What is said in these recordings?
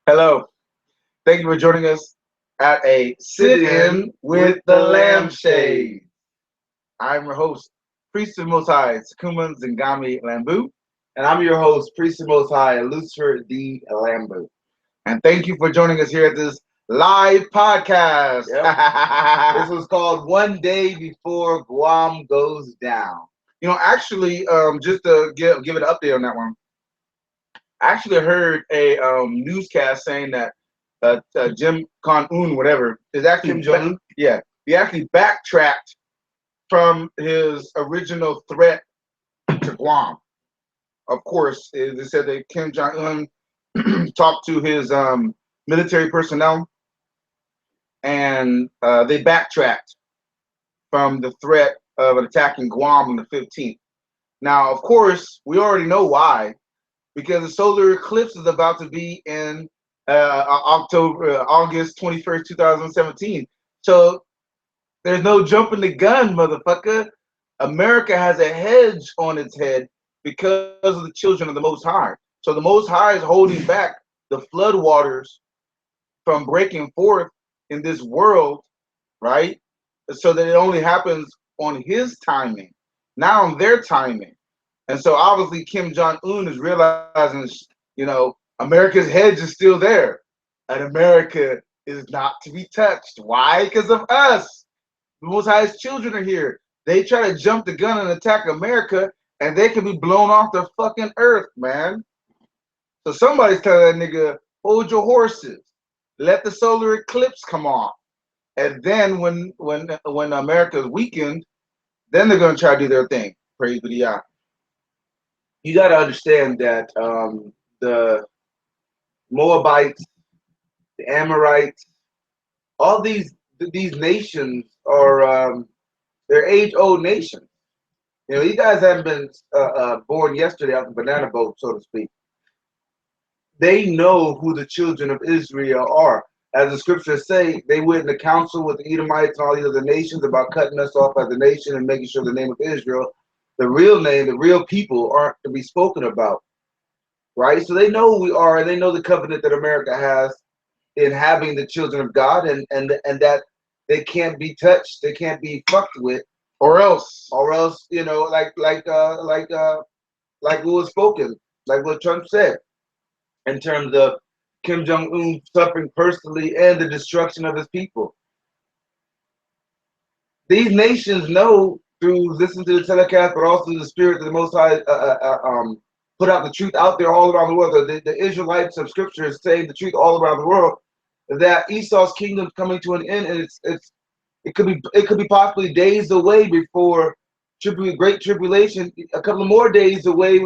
Hello. Thank you for joining us at a sit-in with the Lampshade. I'm your host, Priest of the Most High, Sakuma Zingami Lambew, And I'm your host, Priest of the Most High, Lucifer D. Lambew. and thank you for joining us here at this live podcast. This was called One Day Before Guam Goes Down. Actually, just to give it an update on that one, I actually heard a newscast saying that Jim Con-un, whatever, is actually Kim Jong-un? Yeah, he actually backtracked from his original threat to Guam. Of course, they said that Kim Jong Un talked to his military personnel, and they backtracked from the threat of attacking Guam on the 15th. Now, of course, we already know why, because the solar eclipse is about to be in August 21st, 2017. So there's no jumping the gun, motherfucker. America has a hedge on its head because of the children of the Most High. So the Most High is holding back the floodwaters from breaking forth in this world, right? So that it only happens on his timing, not on their timing. And so obviously Kim Jong Un is realizing, America's hedge is still there, and America is not to be touched. Why? Because of us. The Most High's children are here. They try to jump the gun and attack America, and they can be blown off the fucking earth, man. So somebody's telling that nigga, hold your horses, let the solar eclipse come off, and then when America's weakened, then they're gonna try to do their thing. Praise be to Yah. You got to understand that the Moabites, the Amorites, all these nations are they're age-old nations. You guys haven't been born yesterday off the banana boat, so to speak. They know who the children of Israel are. As the scriptures say, they went in the council with the Edomites and all these other nations about cutting us off as a nation and making sure the name of Israel, the real name, the real people, aren't to be spoken about. Right? So they know who we are, and they know the covenant that America has in having the children of God, and that they can't be touched, they can't be fucked with, or else, like what was spoken, like what Trump said, in terms of Kim Jong Un suffering personally and the destruction of his people. These nations know through listening to the telecast, but also the spirit that the Most High put out the truth out there all around the world. The Israelites of Scripture is saying the truth all around the world that Esau's kingdom is coming to an end, and it could be possibly days away before great tribulation, a couple of more days away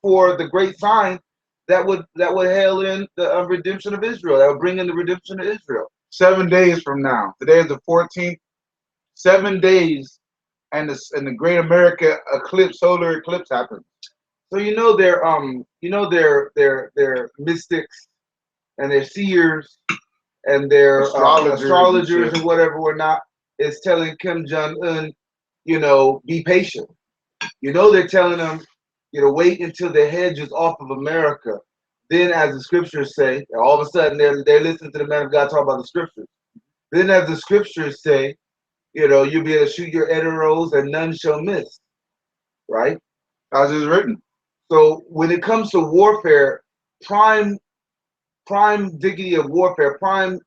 for the great sign that would hail in the redemption of Israel. That would bring in the redemption of Israel. 7 days from now, today is the 14th. 7 days, and the Great America eclipse, solar eclipse happens. So they're mystics and they're seers and their astrologers and whatever whatnot is telling Kim Jong Un, be patient. They're telling them, wait until the hedge is off of America. Then, as the scriptures say, all of a sudden they're listening to the man of God talk about the scriptures. Then, as the scriptures say, you'll be able to shoot your arrows and none shall miss. Right? As is written. So when it comes to warfare, prime dignity of warfare, prime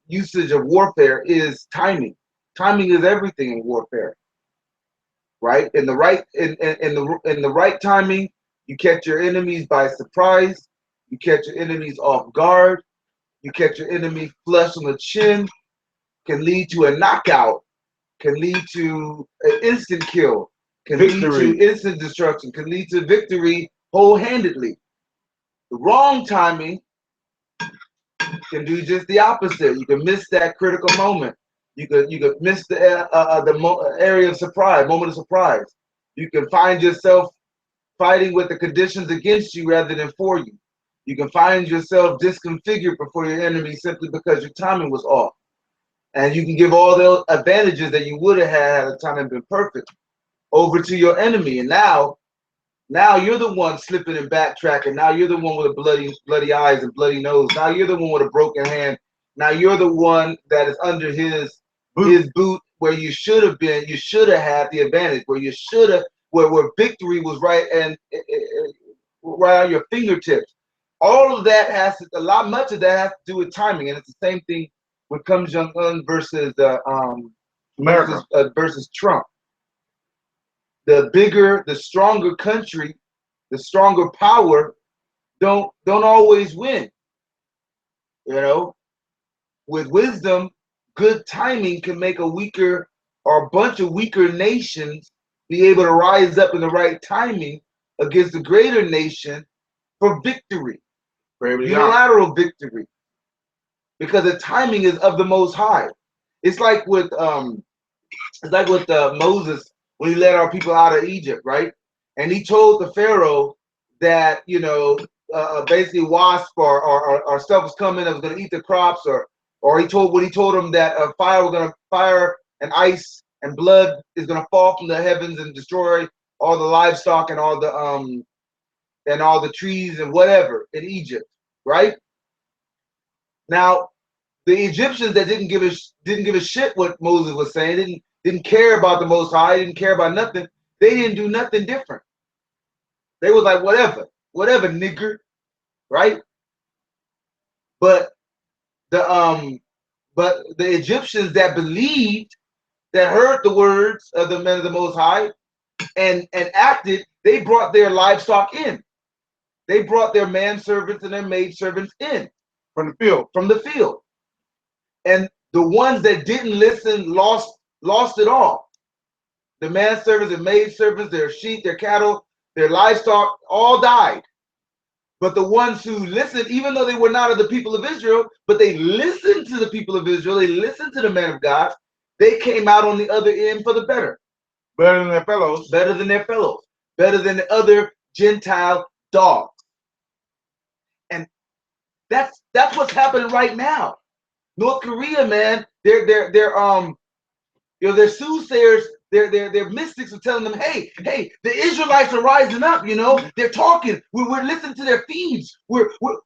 usage of warfare is timing. Timing is everything in warfare, right? In the right timing, you catch your enemies by surprise. You catch your enemies off guard. You catch your enemy flush on the chin. Can lead to a knockout. Can lead to an instant kill. Can Victory. lead to instant destruction. Can lead to victory wholehandedly. The wrong timing can do just the opposite. You can miss that critical moment. You could miss the area of surprise, moment of surprise. You can find yourself fighting with the conditions against you rather than for you. You can find yourself disconfigured before your enemy simply because your timing was off. And you can give all the advantages that you would have had the time had been perfect over to your enemy. And now Now you're the one slipping and backtracking. Now you're the one with a bloody eyes and bloody nose. Now you're the one with a broken hand. Now you're the one that is under his boot where you should have been. You should have had the advantage where you should have where victory was right and right on your fingertips. All of that much of that has to do with timing, and it's the same thing with Kim Jong Un versus America. versus Trump. The bigger, the stronger country, the stronger power don't always win. You know, with wisdom, good timing can make a weaker or a bunch of weaker nations be able to rise up in the right timing against the greater nation for victory, unilateral victory, because the timing is of the Most High. It's like with Moses when he led our people out of Egypt, right? And he told the Pharaoh that basically wasp or stuff was coming that was going to eat the crops, or he told him that fire and ice and blood is going to fall from the heavens and destroy all the livestock and all the trees and whatever in Egypt, right? Now, the Egyptians that didn't give a shit what Moses was saying, didn't care about the Most High, didn't care about nothing. They didn't do nothing different. They was like, whatever, nigger, right? But the Egyptians that believed, that heard the words of the men of the Most High, and acted, they brought their livestock in. They brought their manservants and their maidservants in from the field. And the ones that didn't listen lost it all. The manservants and maidservants, their sheep, their cattle, their livestock, all died. But the ones who listened, even though they were not of the people of Israel, but they listened to the people of Israel, they listened to the man of God, they came out on the other end for the better. Better than their fellows. Better than their fellows. Better than the other Gentile dogs. And that's what's happening right now. North Korea, man, they're soothsayers, their mystics are telling them, hey, the Israelites are rising up, they're talking. We're listening to their feeds. We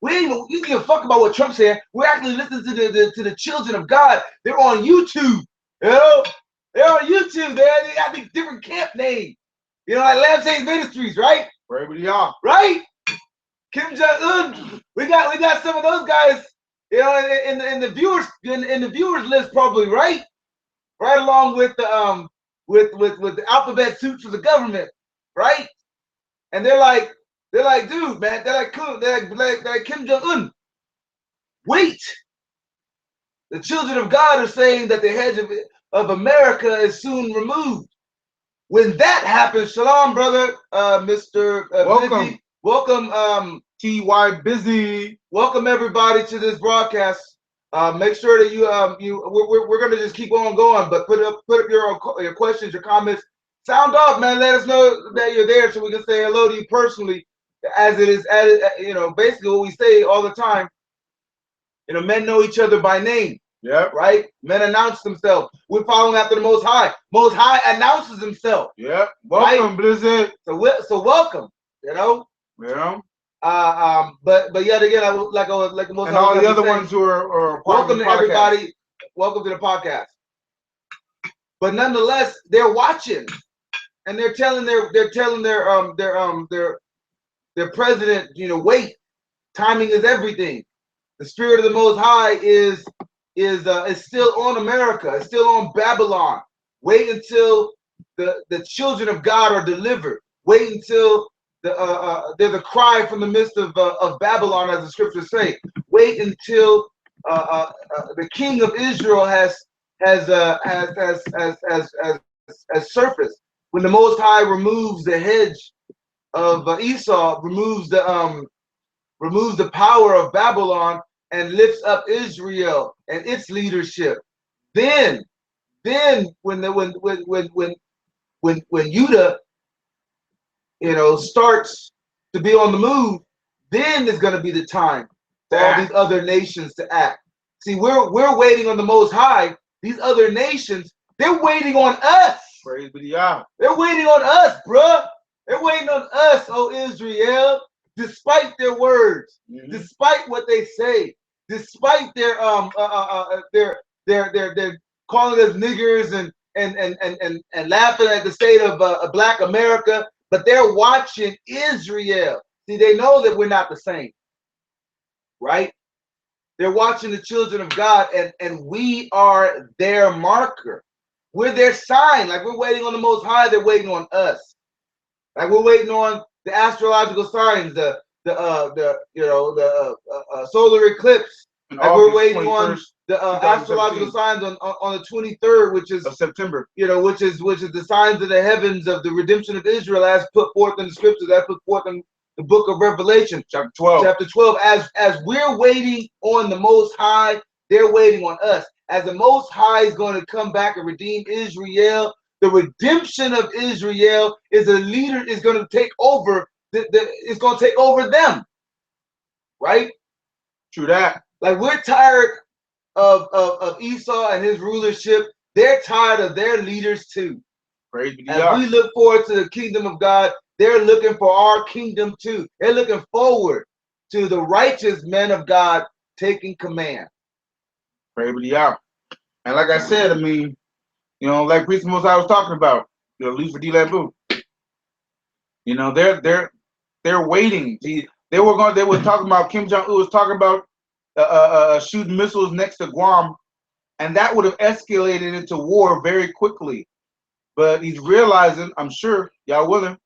ain't even give a fuck about what Trump's saying. We're actually listening to the children of God. They're on YouTube. They're on YouTube. They got these different camp names. Like Lambew Ministries, right? Right? Kim Jong Un. We got some of those guys, in the viewers list probably, right? Right along with the with the alphabet suits of the government, right? And they're like, dude, man, they're like Kim Jong Un. Wait, the children of God are saying that the hedge of America is soon removed. When that happens, shalom, brother, Mr. Welcome. Busy. Welcome, T.Y. Busy. Welcome everybody to this broadcast. Make sure that we're gonna just keep on going, but put up your questions, your comments. Sound off, man. Let us know that you're there so we can say hello to you personally, as it is, basically what we say all the time. Men know each other by name. Yeah. Right? Men announce themselves. We're following after the Most High. Most High announces himself. Yeah. Welcome, right? Blizzard. So welcome. Yeah. But yet again, I would like the Most High. And all the other ones who are welcome to everybody. Welcome to the podcast. But nonetheless, they're watching, and they're telling their president, wait. Timing is everything. The spirit of the Most High is still on America. It's still on Babylon. Wait until the children of God are delivered. Wait until there's a cry from the midst of Babylon, as the scriptures say. Wait until the King of Israel has surfaced. When the Most High removes the hedge of Esau, removes the power of Babylon, and lifts up Israel and its leadership. Then when Judah, starts to be on the move, then is going to be the time for all these other nations to act. See, we're waiting on the Most High. These other nations, they're waiting on us. Praise be to Yah. They're waiting on us, bruh. They're waiting on us, oh Israel, despite their words, despite what they say, despite their calling us niggers and laughing at the state of Black America. But they're watching Israel. See, they know that we're not the same, right? They're watching the children of God, and we are their marker. We're their sign. Like we're waiting on the Most High, they're waiting on us. Like we're waiting on the astrological signs, the solar eclipse. And Like we're August waiting on 21st, the astrological signs on the 23rd, which is of September. which is the signs of the heavens of the redemption of Israel, as put forth in the scriptures, as put forth in the book of Revelation, Chapter 12. Chapter 12. As we're waiting on the Most High, they're waiting on us. As the Most High is going to come back and redeem Israel, the redemption of Israel is a leader is going to take over. It's going to take over them, right? True that. Like we're tired of Esau and his rulership. They're tired of their leaders too. Praise be to As God. we look forward to the kingdom of God, they're looking for our kingdom too. They're looking forward to the righteous men of God taking command. Praise be to God. And like I said, I mean, like Priest Most I was talking about, Lucifer D. Lambew. They're waiting. They were talking about Kim Jong-un was talking about shooting missiles next to Guam, and that would have escalated into war very quickly. But he's realizing, I'm sure, y'all willing,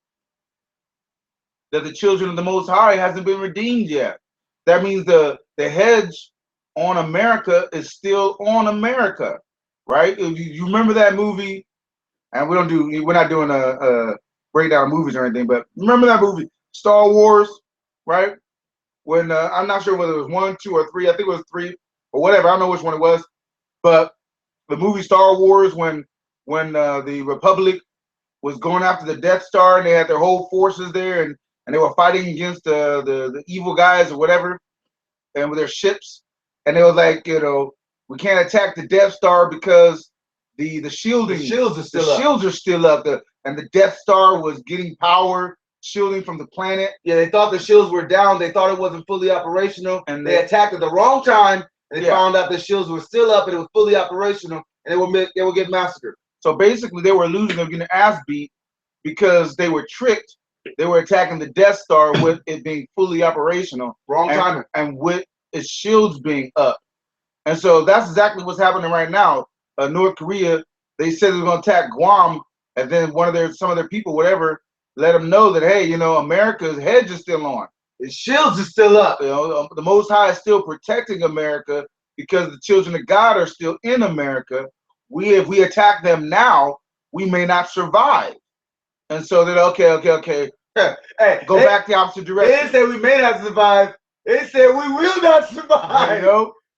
that the children of the Most High hasn't been redeemed yet. That means the hedge on America is still on America, right? If you remember that movie, and we're not doing a breakdown movies or anything, but remember that movie, Star Wars, right? When I'm not sure whether it was 1, 2, or 3. I think it was 3 or whatever. I don't know which one it was, but the movie Star Wars, when the Republic was going after the Death Star, and they had their whole forces there, and they were fighting against the evil guys or whatever, and with their ships, and they was like, we can't attack the Death Star because the shielding, The shields are still up. shields are still up. And the Death Star was getting power, shielding from the planet. Yeah, they thought the shields were down. They thought it wasn't fully operational, And they attacked at the wrong time. And they Yeah. found out the shields were still up and it was fully operational, and they will get massacred. So basically, they were losing. They were getting ass beat because they were tricked. They were attacking the Death Star with it being fully operational, Wrong timing. and with its shields being up. And so that's exactly what's happening right now. North Korea, they said they were going to attack Guam, and then some of their people, whatever, let them know that, hey, America's hedge is still on. The shields are still up. The Most High is still protecting America because the children of God are still in America. If we attack them now, we may not survive. And so they're okay. Hey, Go back the opposite They direction. didn't say we may not survive. They said we will not survive.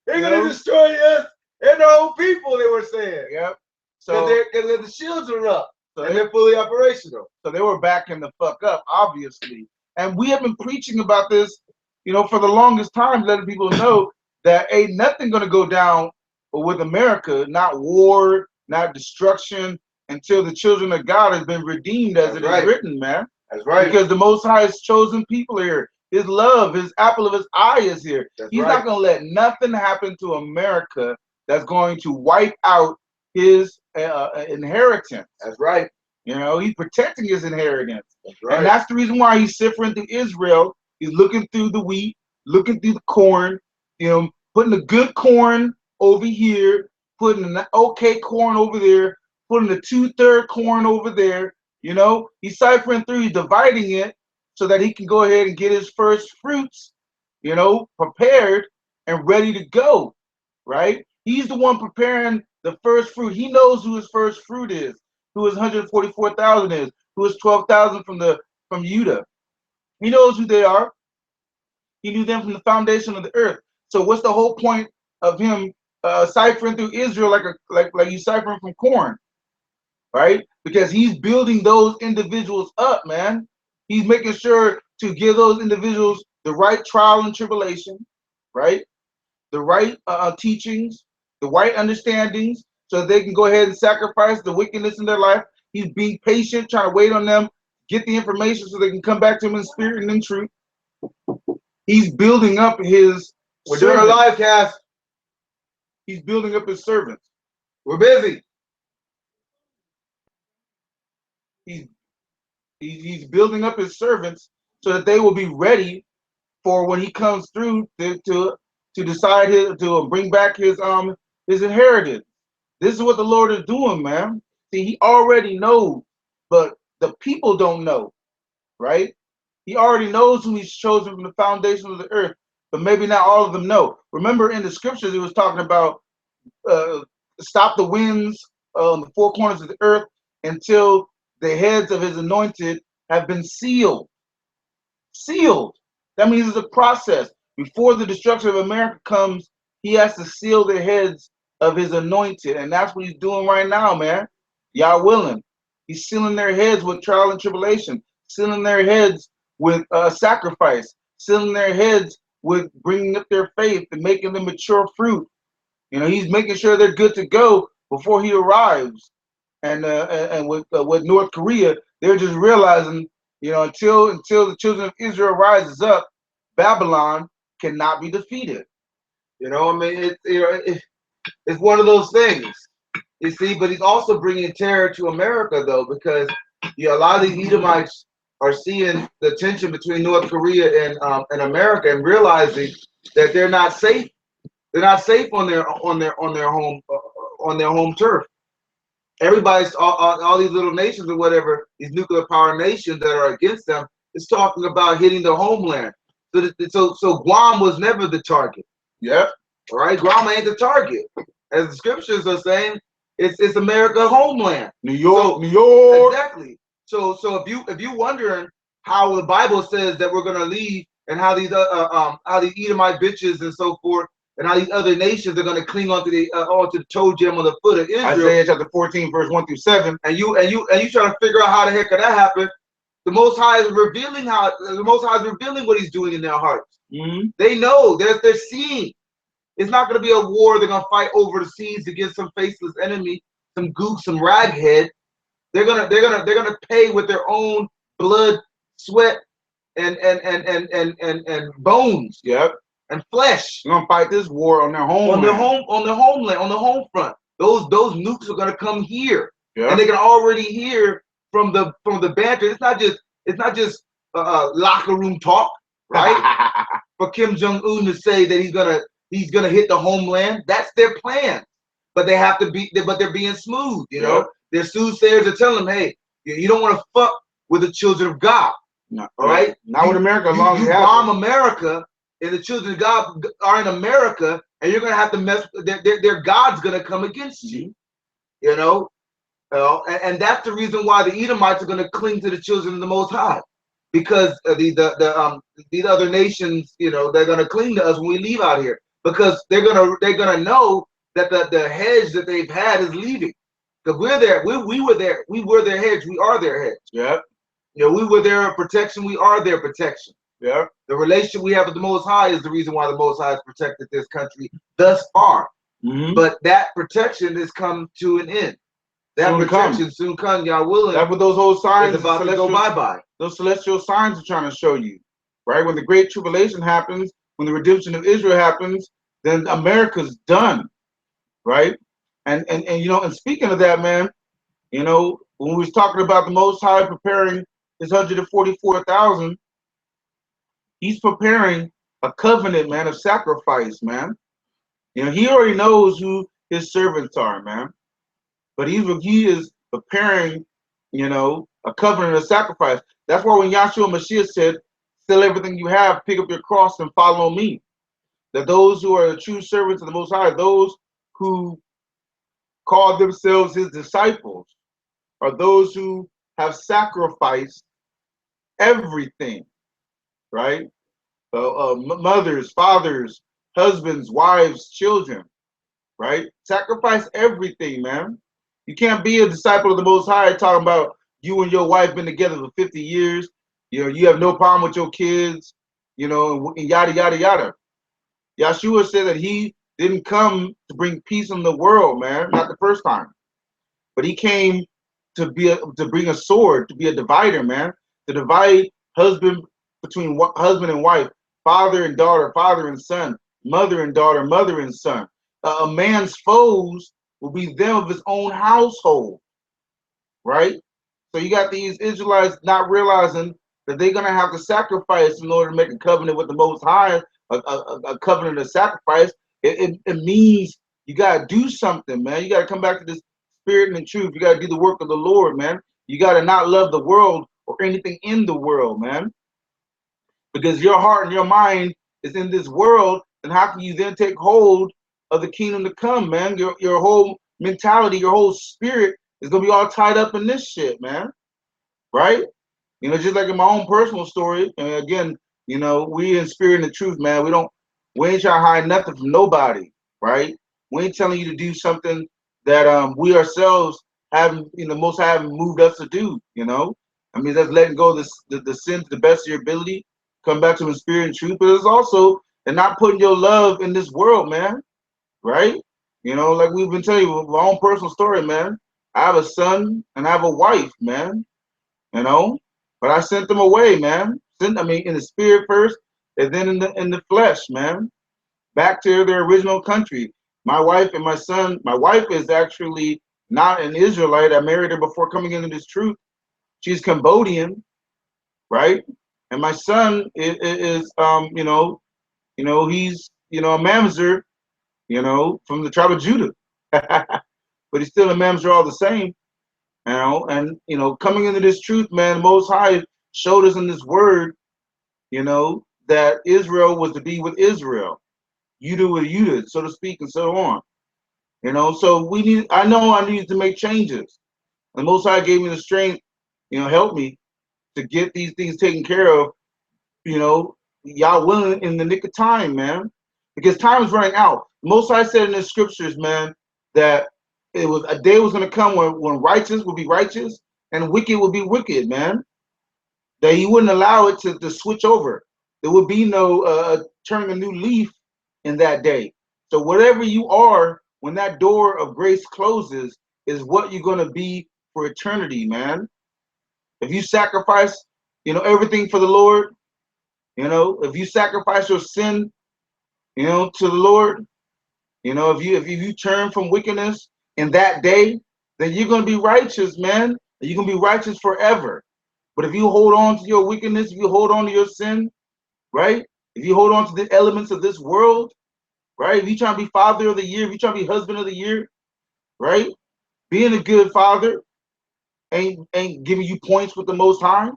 They're going to destroy us and our own people, they were saying. Yep. So So the shields are up, So and they're fully operational. So they were backing the fuck up, obviously. And we have been preaching about this, for the longest time, letting people know that ain't nothing gonna go down with America, not war, not destruction, until the children of God has been redeemed, as it is written, man. That's right. Because the Most High's chosen people here. His love, his apple of his eye is here. He's not gonna let nothing happen to America that's going to wipe out his inheritance. That's right. He's protecting his inheritance. That's right. And that's the reason why he's sifting through Israel. He's looking through the wheat, looking through the corn, putting the good corn over here, putting the okay corn over there, putting the 2/3 corn over there. He's ciphering through, he's dividing it so that he can go ahead and get his first fruits, prepared and ready to go, right? He's the one preparing the first fruit. He knows who his first fruit is, who his 144,000 is, who his 12,000 from Judah. He knows who they are. He knew them from the foundation of the earth. So what's the whole point of him ciphering through Israel like he's ciphering from corn, right? Because he's building those individuals up, man. He's making sure to give those individuals the right trial and tribulation, right? The right teachings, the right understandings, so they can go ahead and sacrifice the wickedness in their life. He's being patient, trying to wait on them, get the information so they can come back to him in spirit and in truth. He's building up his We're doing a servants. live cast. He's building up his servants. We're busy. He's building up his servants so that they will be ready for when he comes through to decide to bring back his inheritance. This is what the Lord is doing, man. See, he already knows, but the people don't know, right? He already knows who he's chosen from the foundation of the earth, but maybe not all of them know. Remember in the scriptures, he was talking about uh, stop the winds on the four corners of the earth until the heads of his anointed have been sealed. Sealed. That means it's a process. Before the destruction of America comes, he has to seal the heads of his anointed. And that's what he's doing right now, man. Y'all willing. He's sealing their heads with trial and tribulation, sealing their heads with sacrifice, sealing their heads with bringing up their faith and making them mature fruit. You know, he's making sure they're good to go before he arrives. And with North Korea, they're just realizing, you know, until the children of Israel rises up, Babylon cannot be defeated. You know, I mean, it's one of those things. You see, but he's also bringing terror to America, though, because a lot of these Edomites are seeing the tension between North Korea and America and realizing that they're not safe. They're not safe on their home turf. Everybody's all these little nations or whatever, these nuclear power nations that are against them, is talking about hitting their homeland. So Guam was never the target. Yep. All right, Guam ain't the target. As the scriptures are saying, it's America homeland. New York, So, New York. Exactly. So if you wondering how the Bible says that we're gonna leave and how these Edomite bitches and so forth and how these other nations are gonna cling onto the toe gem on the foot of Israel. Isaiah chapter 14, verse 1 through 7. And you trying to figure out how the heck could that happen? The Most High is revealing what He's doing in their hearts. Mm-hmm. They know they're seeing. It's not going to be a war they're going to fight over the seas against some faceless enemy, some gook, some raghead. They're gonna pay with their own blood, sweat, and bones. Yep. And flesh. They're gonna fight this war on their homeland. On their homeland, on the home front. Those nukes are gonna come here. Yep. And they can already hear from the banter. It's not just locker room talk, right? For Kim Jong-un to say that he's gonna hit the homeland. That's their plan. But they're being smooth, you know. Their soothsayers are telling them, hey, you don't want to fuck with the children of God. No, all right? Not with America. As long as you bomb America, and the children of God are in America, and you're gonna have to mess. Their God's gonna come against you, you know. And that's the reason why the Edomites are gonna cling to the children of the Most High, because these other nations, you know, they're gonna cling to us when we leave out here, because they're gonna know that the hedge that they've had is leaving. Because we're there, we were there, we were their hedge, we are their hedge. Yeah. You know, we were their protection, we are their protection. Yeah. The relationship we have with the Most High is the reason why the Most High has protected this country thus far. Mm-hmm. But that protection has come to an end. That protection soon come, y'all willing. That's what those whole signs is about to go bye-bye. Those celestial signs are trying to show you, right? When the Great Tribulation happens, when the redemption of Israel happens, then America's done, right? And you know, and speaking of that, man, you know, when we was talking about the Most High preparing his 144,000, he's preparing a covenant, man, of sacrifice, man. You know, he already knows who his servants are, man. But he is preparing, you know, a covenant of sacrifice. That's why when Yahshua Mashiach said, sell everything you have, pick up your cross and follow me. That those who are the true servants of the Most High, those who call themselves his disciples, are those who have sacrificed everything, right? Mothers, fathers, husbands, wives, children, right? Sacrifice everything, man. You can't be a disciple of the Most High talking about you and your wife been together for 50 years. You know, you have no problem with your kids, you know, and yada, yada, yada. Yahshua said that he didn't come to bring peace in the world, man, not the first time. But he came to bring a sword, to be a divider, man, to divide husband between husband and wife, father and daughter, father and son, mother and daughter, mother and son. A man's foes will be them of his own household, right? So you got these Israelites not realizing that they're gonna have to sacrifice in order to make a covenant with the Most High, a covenant of sacrifice. It means you gotta do something, man. You gotta come back to this spirit and the truth. You gotta do the work of the Lord, man. You gotta not love the world or anything in the world, man. Because your heart and your mind is in this world, and how can you then take hold of the kingdom to come, man? Your whole mentality, your whole spirit is gonna be all tied up in this shit, man. Right? You know, just like in my own personal story, and again, you know, we in spirit and the truth, man. We ain't trying to hide nothing from nobody, right? We ain't telling you to do something that we ourselves haven't, you know, most haven't moved us to do, you know. I mean, that's letting go of the sin to the best of your ability, come back to the spirit and truth, but it's also and not putting your love in this world, man, right? You know, like we've been telling you, my own personal story, man. I have a son and I have a wife, man, you know. But I sent them away, man. I mean, in the spirit first, and then in the flesh, man. Back to their original country. My wife and my son. My wife is actually not an Israelite. I married her before coming into this truth. She's Cambodian, right? And my son is he's a mamzer, from the tribe of Judah, but he's still a mamzer all the same. And coming into this truth, man, Most High showed us in this word, that Israel was to be with Israel, Judah with Judah, so to speak, and so on. So I needed to make changes. And Most High gave me the strength, help me to get these things taken care of, y'all willing in the nick of time, man. Because time is running out. Most High said in the scriptures, man, that it was a day was gonna come when righteous will be righteous and wicked will be wicked, man. That he wouldn't allow it to switch over. There would be no turning a new leaf in that day. So whatever you are when that door of grace closes is what you're gonna be for eternity, man. If you sacrifice, everything for the Lord, if you sacrifice your sin, to the Lord, if you turn from wickedness in that day, then you're gonna be righteous, man. You're gonna be righteous forever. But if you hold on to your wickedness, if you hold on to your sin, right? If you hold on to the elements of this world, right? If you try to be father of the year, if you try to be husband of the year, right? Being a good father ain't giving you points with the Most High. All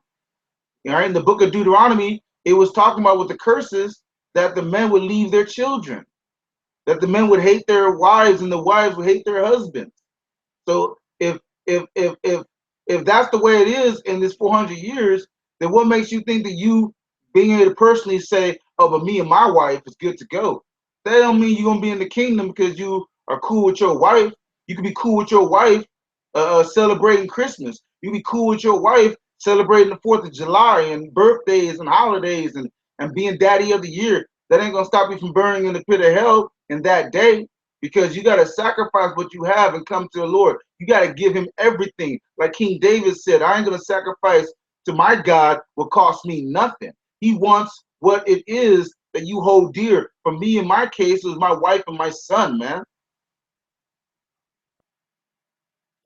right, in the book of Deuteronomy, it was talking about with the curses that the men would leave their children, that the men would hate their wives and the wives would hate their husbands. So if if if if that's the way it is in this 400 years, then what makes you think that you being able to personally say, "Oh, but me and my wife is good to go"? That don't mean you're gonna be in the kingdom because you are cool with your wife. You can be cool with your wife celebrating Christmas. You can be cool with your wife celebrating the 4th of July and birthdays and holidays and being daddy of the year. That ain't gonna stop you from burning in the pit of hell in that day, because you got to sacrifice what you have and come to the Lord. You got to give him everything. Like King David said, I ain't going to sacrifice to my God what costs me nothing. He wants what it is that you hold dear. For me, in my case, it was my wife and my son, man.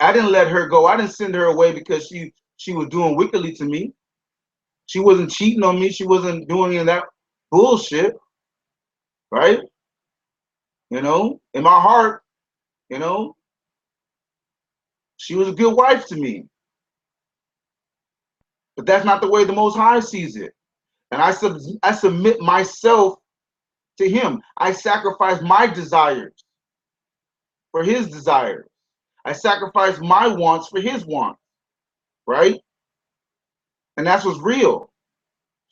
I didn't let her go. I didn't send her away because she was doing wickedly to me. She wasn't cheating on me. She wasn't doing any of that bullshit, right? In my heart, you know, she was a good wife to me. But that's not the way the Most High sees it. And I submit myself to him. I sacrifice my desires for his desires. I sacrifice my wants for his wants, right? And that's what's real.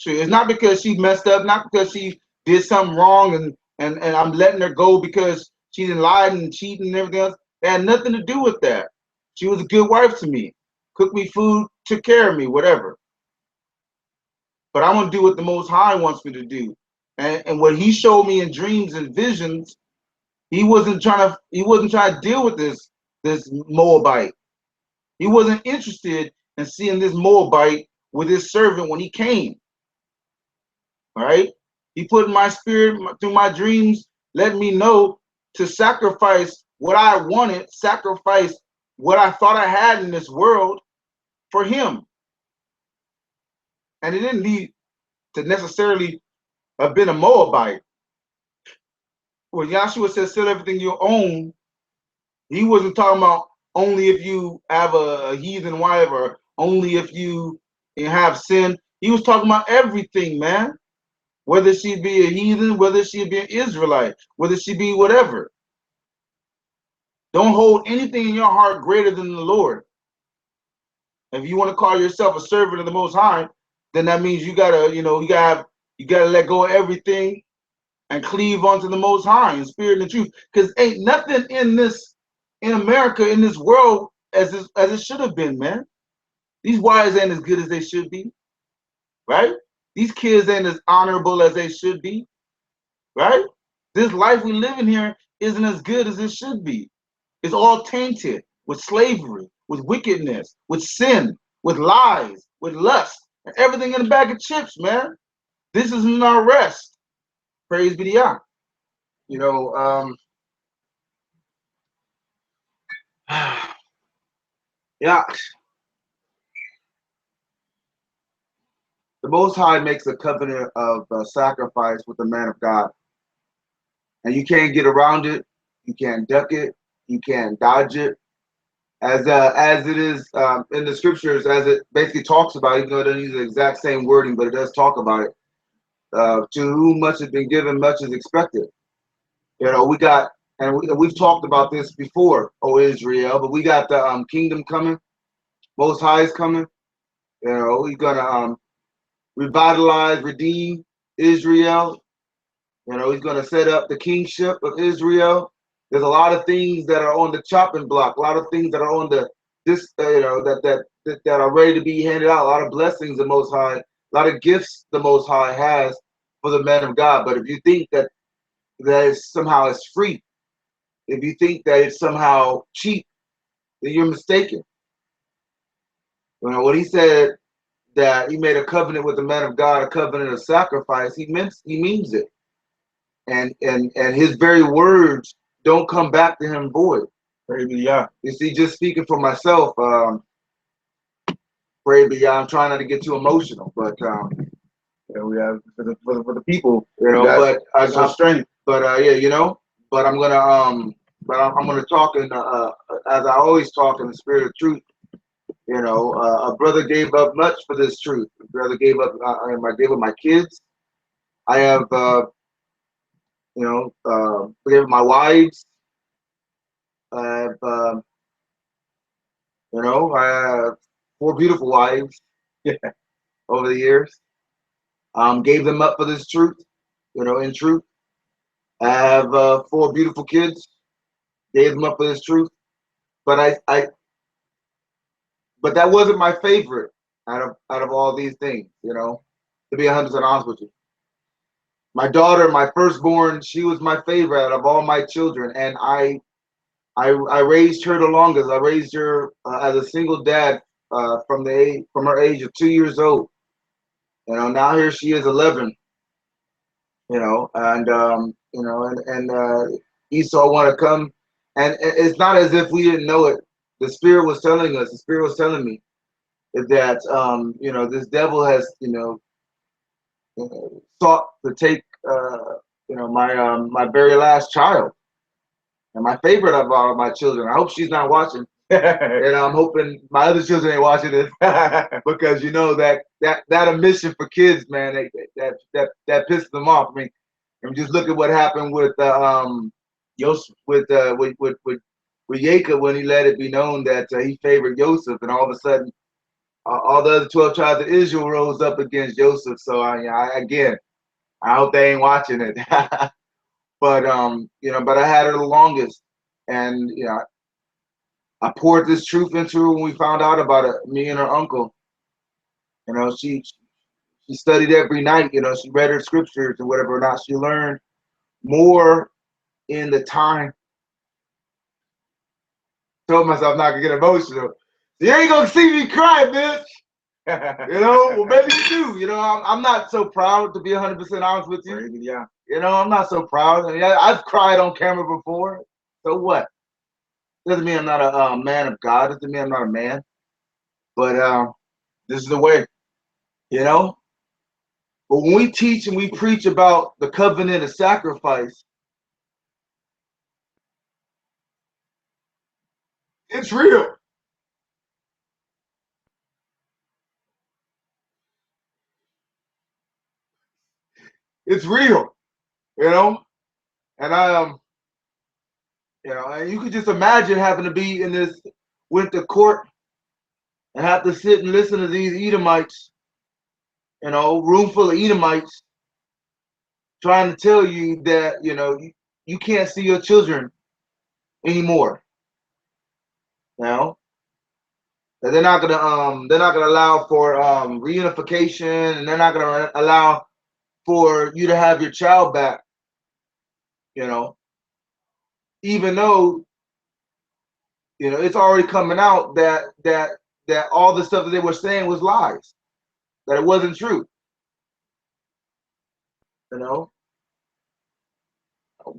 It's not because she messed up, not because she did something wrong and I'm letting her go because she didn't lie and cheat and everything else. It had nothing to do with that. She was a good wife to me. Cooked me food, took care of me, whatever. But I want to do what the Most High wants me to do. And what he showed me in dreams and visions, he wasn't trying to deal with this Moabite. He wasn't interested in seeing this Moabite with his servant when he came. All right. He put in my spirit through my dreams, let me know to sacrifice what I wanted, sacrifice what I thought I had in this world for him. And it didn't need to necessarily have been a Moabite. When Yahshua says sell everything you own, he wasn't talking about only if you have a heathen wife or only if you have sin. He was talking about everything, man. Whether she be a heathen, whether she be an Israelite, whether she be whatever. Don't hold anything in your heart greater than the Lord. If you want to call yourself a servant of the Most High, then that means you gotta, you gotta let go of everything and cleave onto the Most High in spirit and truth. Because ain't nothing in America, in this world, as it should have been, man. These wives ain't as good as they should be, right? These kids ain't as honorable as they should be, right? This life we live in here isn't as good as it should be. It's all tainted with slavery, with wickedness, with sin, with lies, with lust, and everything in a bag of chips, man. This isn't our rest. Praise be to Yah. You know, yeah, the Most High makes a covenant of sacrifice with the man of God, and you can't get around it. You can't duck it. You can't dodge it. As it is in the scriptures, as it basically talks about, even though it doesn't use the exact same wording, but it does talk about it. To whom much has been given, much is expected. You know, we got, and we've talked about this before, O Israel, but we got the kingdom coming. Most High is coming. You know, he's gonna revitalize, redeem Israel. You know, he's gonna set up the kingship of Israel. There's a lot of things that are on the chopping block. A lot of things that are on the that are ready to be handed out. A lot of blessings the Most High, a lot of gifts the Most High has for the man of God. But if you think that it's somehow it's free, if you think that it's somehow cheap, then you're mistaken. You know, when he said that he made a covenant with the man of God, a covenant of sacrifice, he means it. And his very words don't come back to him void. Praise be to Yah. You see, just speaking for myself, pray be I'm trying not to get too emotional, but We have for the people, you know, but so strange. But yeah, you know, but I'm gonna talk in as I always talk in the spirit of truth. You know, a brother gave up much for this truth. A brother gave up. I gave up my kids. I have, gave up my wives. I have, I have 4 beautiful wives. Yeah, over the years. Gave them up for this truth. You know, in truth. I have 4 beautiful kids. Gave them up for this truth. But but that wasn't my favorite out of all these things. You know, to be 100% honest with you. My daughter, my firstborn, she was my favorite out of all my children, and I raised her the longest. I raised her as a single dad from her age of 2 years old. You know, now here she is 11. You know, and Esau want to come, and it's not as if we didn't know it. The Spirit was telling us. The Spirit was telling me that this devil has sought to take my very last child and my favorite of all of my children. I hope she's not watching. And I'm hoping my other children ain't watching this because that omission for kids, man, that pisses them off. I mean, just look at what happened with Yosef, with Jacob when he let it be known that he favored Joseph, and all of a sudden all the other 12 tribes of Israel rose up against Joseph. So again, I hope they ain't watching it. But but I had her the longest, and I poured this truth into her when we found out about it. Me and her uncle. You know, she studied every night. You know, she read her scriptures and whatever. Or not, she learned more in the time. Told myself not to get emotional. You ain't gonna see me cry, bitch. You know, well, maybe you do. You know, I'm not so proud to be 100% honest with you. Yeah. You know, I'm not so proud. I mean, I've cried on camera before. So what? Doesn't mean I'm not a man of God. Doesn't mean I'm not a man. But this is the way. You know. But when we teach and we preach about the covenant of sacrifice, it's real. It's real. You know. And you know, and you could just imagine having to be in this winter court and have to sit and listen to these Edomites, you know, room full of Edomites trying to tell you that, you know, you can't see your children anymore. You know, that they're not gonna allow for reunification, and they're not gonna allow for you to have your child back. You know, even though you know it's already coming out that all the stuff that they were saying was lies, that it wasn't true. You know,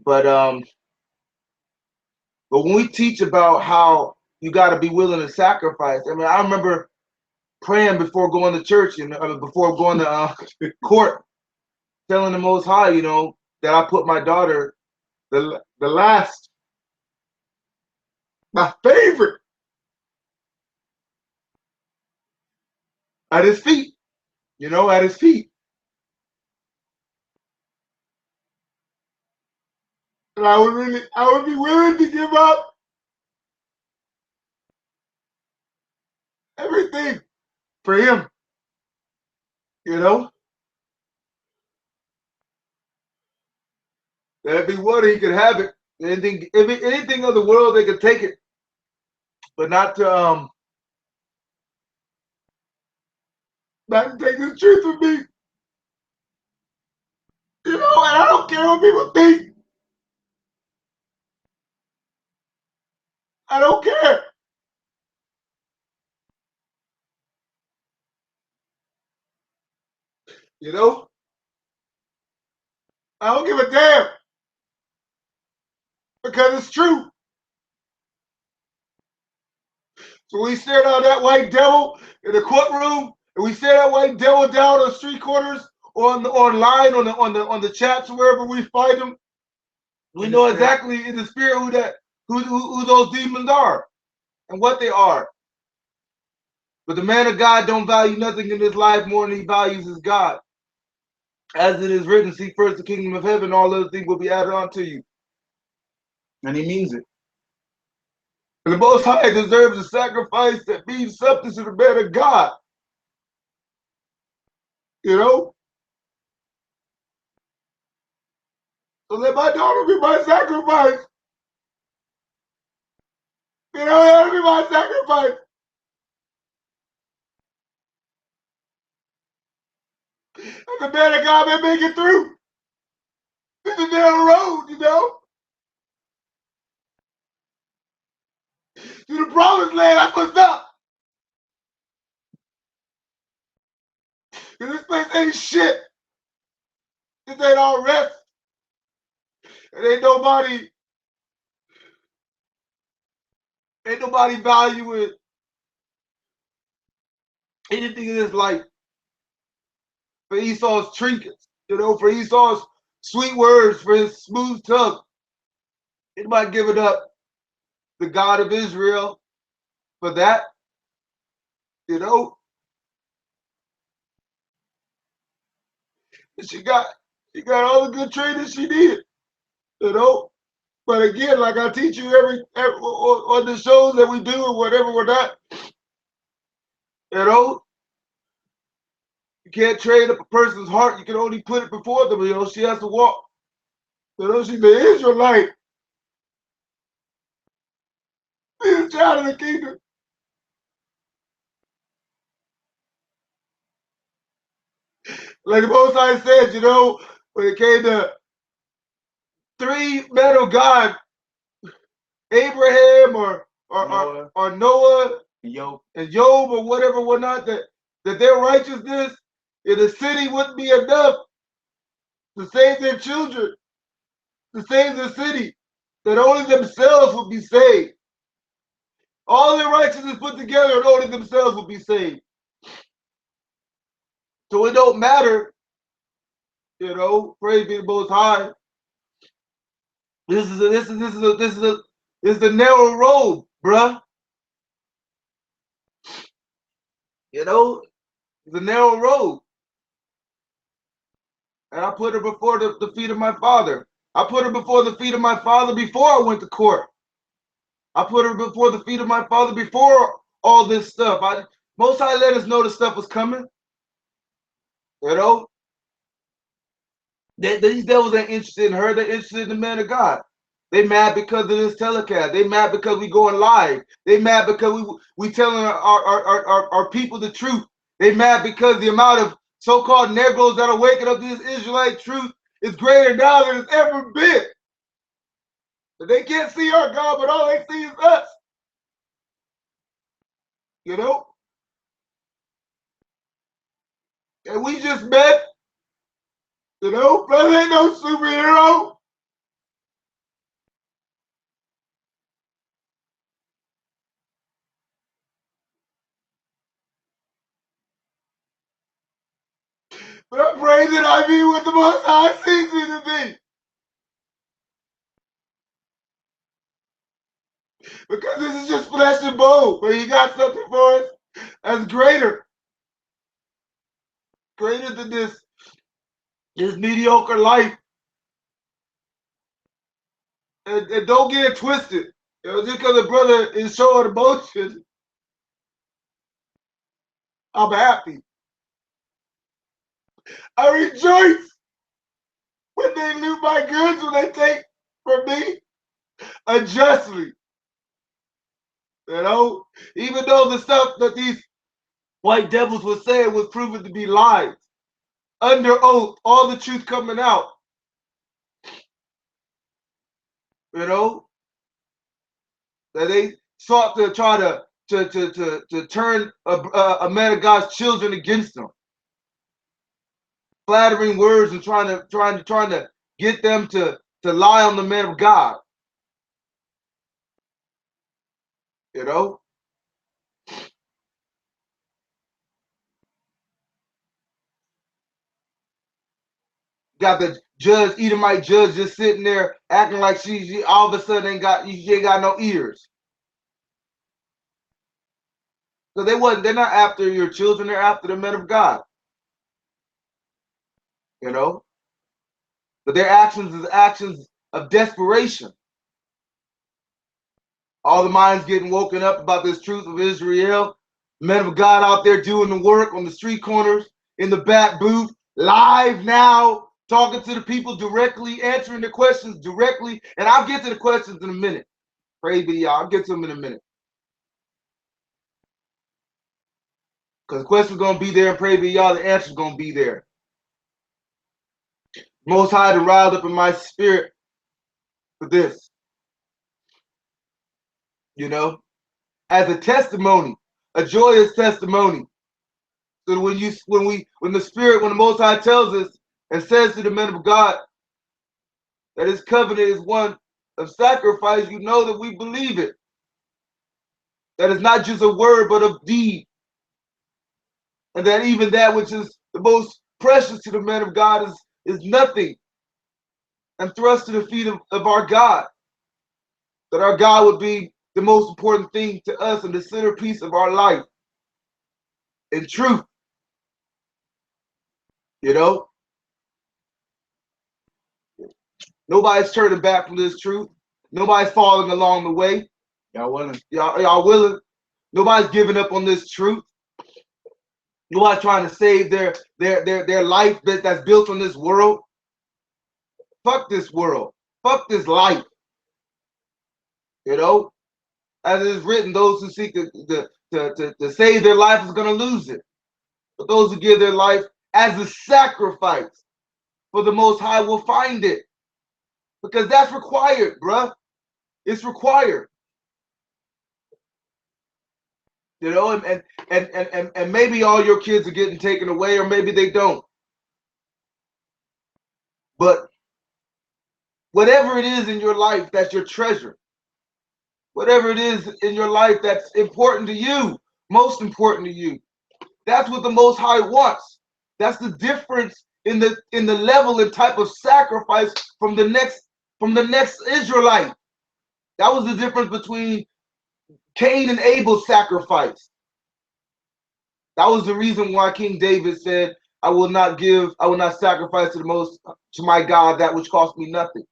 but but when we teach about how you got to be willing to sacrifice, I mean, I remember praying before going to church and before going to court, telling the Most High, you know, that I put my daughter, the last, my favorite, at his feet, you know, at his feet. And I would be willing to give up everything for him, you know. That if he would, he could have it. Anything, if anything of the world, they could take it, but not to take the truth from me, you know. And I don't care what people think. I don't care, you know. I don't give a damn because it's true. So we stare down that white devil in the courtroom, and we stare that white devil down on street corners, on the online, on the chats, wherever we find them. We know exactly in the spirit who those demons are and what they are. But the man of God don't value nothing in this life more than he values his God. As it is written, seek first the kingdom of heaven, all other things will be added on to you. And he means it. And the Most High deserves a sacrifice that means something to the man of God. You know? So let my daughter be my sacrifice. You know, let her be my sacrifice. And the man of God may make it through. It's a narrow road, you know? To the promised land, I must up. Because this place ain't shit. This ain't all rest. And ain't nobody valuing anything in this life. For Esau's trinkets, you know, for Esau's sweet words, for his smooth tongue. Anybody give it up the God of Israel for that, you know? She got all the good training she needed, you know? But again, like I teach you every on the shows that we do and whatever we're not, you know, you can't train up a person's heart. You can only put it before them. You know, she has to walk. You know, she's the Israelite. She's a child of the kingdom. Like the Most High said, you know, when it came to three men of God, Abraham or Noah and Job or whatever, whatnot, that their righteousness in the city wouldn't be enough to save their children, to save the city, that only themselves would be saved. All their righteousness put together and only themselves would be saved. So it don't matter, praise be the Most High. This is the narrow road, bruh. The narrow road. And I put her before the feet of my father. I put her before the feet of my father before I went to court. I put her before the feet of my father before all this stuff. Most High let us know the stuff was coming. These devils ain't interested in her. They're interested in the man of God. They mad because of this telecast. They mad because we going live. They mad because we telling our people the truth. They mad because the amount of so-called Negroes that are waking up to this Israelite truth is greater now than it's ever been. But they can't see our God, but all they see is us. And we just met. Brother ain't no superhero. But I pray that I be what the Most High sees me to be. Because this is just flesh and bone. But He got something for us that's greater. Greater than this mediocre life. And don't get it twisted. Just because a brother is showing emotion, I'm happy. I rejoice when they loot my goods, when they take from me unjustly. Even though the stuff that these white devils were saying was proven to be lies. Under oath, all the truth coming out. That they sought to try to turn a man of God's children against them. Flattering words and trying to get them to lie on the man of God. Got the judge, Edomite judge, just sitting there acting like she all of a sudden she ain't got no ears. So they're not after your children, they're after the men of God. But their actions is actions of desperation. All the minds getting woken up about this truth of Israel. Men of God out there doing the work on the street corners, in the back booth, live now, talking to the people directly, answering the questions directly. And I'll get to the questions in a minute. Praise be y'all. I'll get to them in a minute. Because the question's going to be there, and pray be y'all, the answer's going to be there. Most High to riled up in my spirit for this. As a testimony, a joyous testimony. So when the Most High tells us and says to the men of God that His covenant is one of sacrifice, you know that we believe it. That it's not just a word, but of deed. And that even that which is the most precious to the men of God is nothing. And thrust to the feet of our God. That our God would be the most important thing to us and the centerpiece of our life. In truth. Nobody's turning back from this truth. Nobody's falling along the way. Y'all willing? Y'all willing? Nobody's giving up on this truth. Nobody's trying to save their life that's built on this world. Fuck this world. Fuck this life. As it is written, those who seek to save their life is going to lose it. But those who give their life as a sacrifice for the Most High will find it. Because that's required, bruh. It's required. You know, and maybe all your kids are getting taken away, or maybe they don't. But whatever it is in your life that's your treasure, whatever it is in your life that's important to you, most important to you, that's what the Most High wants. That's the difference in the level and type of sacrifice from the next Israelite. That was the difference between Cain and Abel's sacrifice. That was the reason why King David said, I will not sacrifice to my God that which cost me nothing.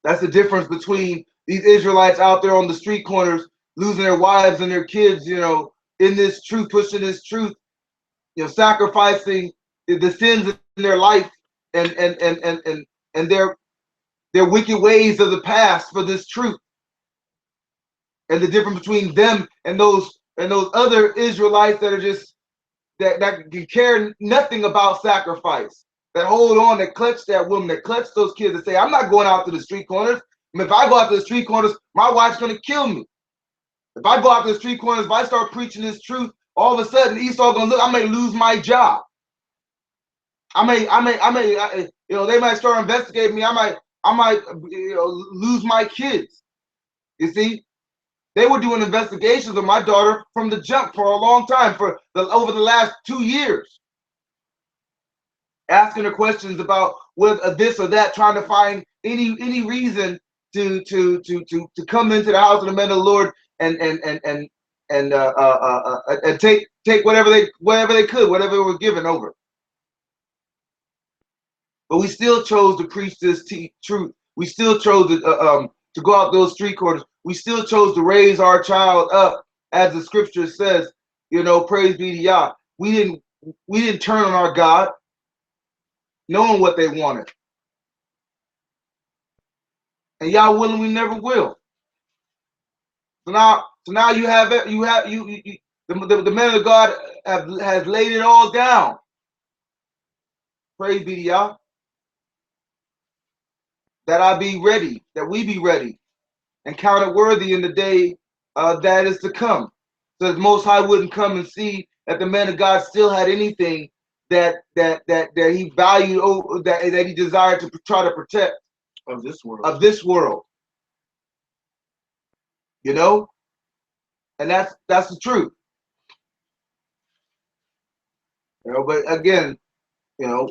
That's the difference between these Israelites out there on the street corners losing their wives and their kids, you know, in this truth, pushing this truth, you know, sacrificing the sins in their life and their wicked ways of the past for this truth. And the difference between them and those other Israelites that are just that can care nothing about sacrifice, that hold on, that clutch that woman, that clutch those kids, and say, I'm not going out to the street corners. I mean, if I go out to the street corners, my wife's gonna kill me. If I go out to the street corners, if I start preaching this truth, all of a sudden Esau gonna look, I may lose my job. I may, you know, they might start investigating me. I might, you know, lose my kids. You see, they were doing investigations of my daughter from the jump for a long time, over the last 2 years, asking her questions about whether this or that, trying to find any reason to come into the house of the men of the Lord and take whatever they could, whatever they were given over. But we still chose to preach this truth. We still chose to go out those street corners. We still chose to raise our child up, as the scripture says. You know, praise be to Yah. We didn't turn on our God, knowing what they wanted, and Yah willing, we never will. So now you have it. The man of God has laid it all down. Praise be to Yah. That I be ready, that we be ready, and count it worthy in the day that is to come. So that the Most High wouldn't come and see that the man of God still had anything that he valued, that he desired to try to protect of this world. You know, and that's the truth. You know, but again, you know,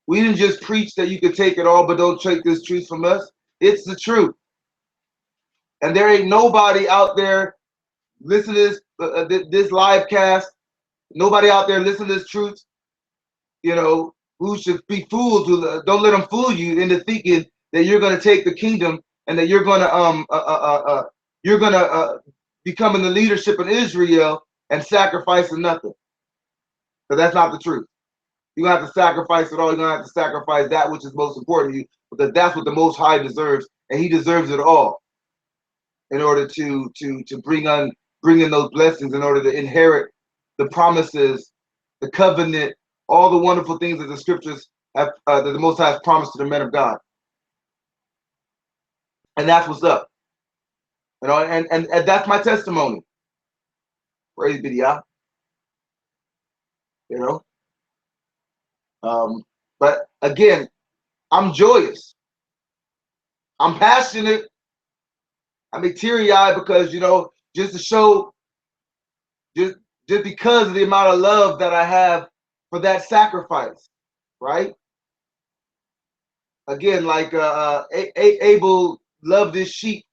we didn't just preach that you could take it all, but don't take this truth from us. It's the truth. And there ain't nobody out there listen to this live cast. Nobody out there listen to this truth, you know, who should be fooled. Don't let them fool you into thinking that you're going to take the kingdom and that you're going to become in the leadership of Israel and sacrificing nothing. Because that's not the truth. You're going to have to sacrifice it all. You're going to have to sacrifice that which is most important to you, because that's what the Most High deserves, and He deserves it all in order to bring in those blessings, in order to inherit the promises, the covenant, all the wonderful things that the scriptures have, that the Most High has promised to the men of God. And that's what's up. You know, and that's my testimony. Praise be to Yah. You know. But again, I'm joyous. I'm passionate. I mean, teary-eyed because, you know, just to show, just because of the amount of love that I have for that sacrifice, right? Again, like Abel loved his sheep,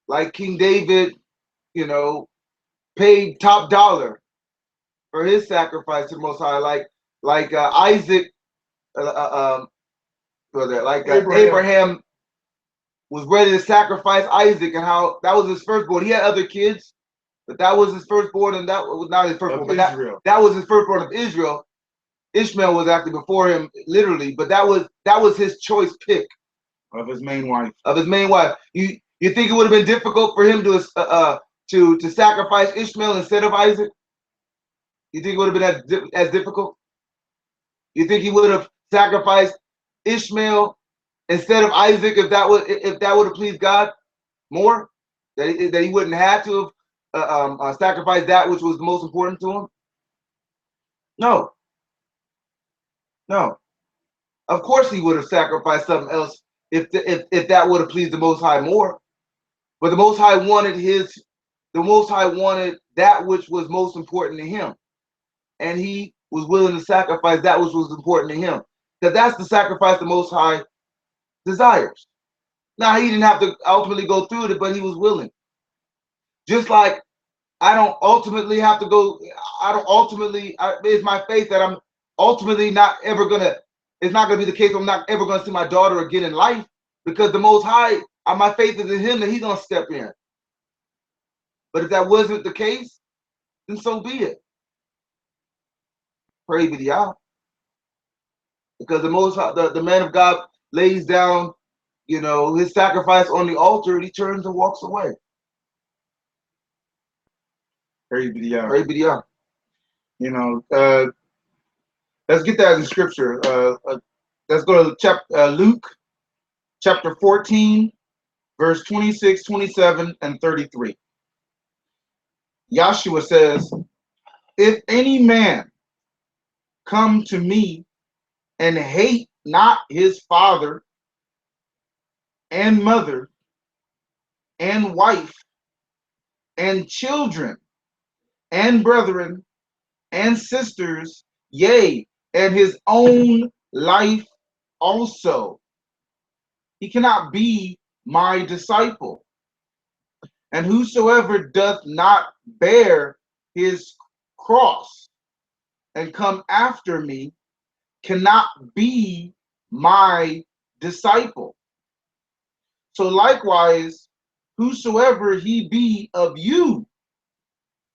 like King David, you know, paid top dollar for his sacrifice to the Most High, like Isaac, Abraham was ready to sacrifice Isaac, and how that was his firstborn. He had other kids, but that was his firstborn, and that was not his firstborn, but that was his firstborn of Israel. Ishmael was actually before him, literally, but that was his choice pick of his main wife. You think it would have been difficult for him to sacrifice Ishmael instead of Isaac? You think it would have been as difficult? You think he would have sacrificed Ishmael instead of Isaac if that would have pleased God more? That he wouldn't have to have sacrificed that which was the most important to him? No, no. Of course he would have sacrificed something else if that would have pleased the Most High more. But the Most High wanted that which was most important to him, and he was willing to sacrifice that which was important to him, because that's the sacrifice the Most High desires. Now he didn't have to ultimately go through it, but he was willing. Just like I don't ultimately have to go. I don't ultimately. It's my faith that I'm ultimately not ever gonna. It's not gonna be the case. I'm not ever gonna see my daughter again in life, because the Most High, my faith is in Him that He's gonna step in. But if that wasn't the case, then so be it. Praise be to Yah. Because the Most High, the man of God lays down, his sacrifice on the altar, and he turns and walks away. Praise be to Yah. Praise be to Yah. Let's get that in scripture. Let's go to Luke chapter 14, verse 26, 27, and 33. Yahshua says, if any man come to me and hate not his father and mother and wife and children and brethren and sisters, yea, and his own life also, he cannot be my disciple. And whosoever doth not bear his cross and come after me cannot be my disciple. So likewise, whosoever he be of you